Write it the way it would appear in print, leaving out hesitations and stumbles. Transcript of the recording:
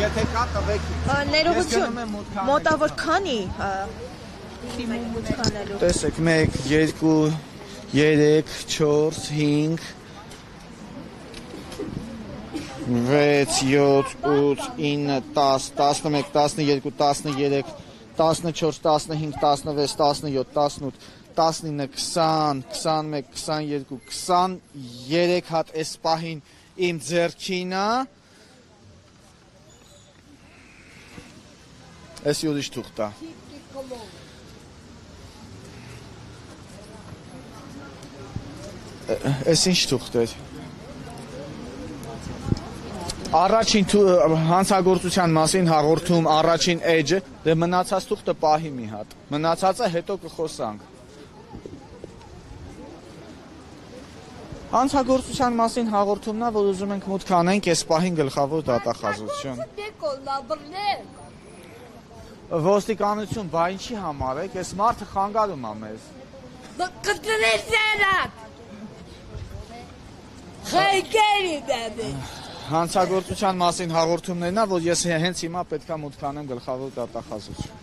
Եթե կա տվեք։ Ներողություն, մոտավոր քանի մուտք անելու։ Տեսեք 1 2 3 4 5 6 7 8 9 10 11 12 13 14 15 16 17 18 19 20 21 22 23 հատ այս պահին իմ ձեռքին է Այս յուրիշ թուղթ է Այս ինչ թուղթ էր Առաջին հանցագործության մասին հաղորդում առաջին էջը դե մնացած թուղթը պահի մի հատ մնացածը հետո կխոսանք Հանցագործության մասին հաղորդումն է որ ուզում ենք մուտք անենք այս պահին գլխավոր դատախազություն Ոստիկանություն բա ինչի համար եք այս մարդը խանգարում է մեզ Հանցագործության մասին հաղորդումներն է, որ ես հենց հիմա պետք է մուտք անեմ գլխավոր դատախազություն։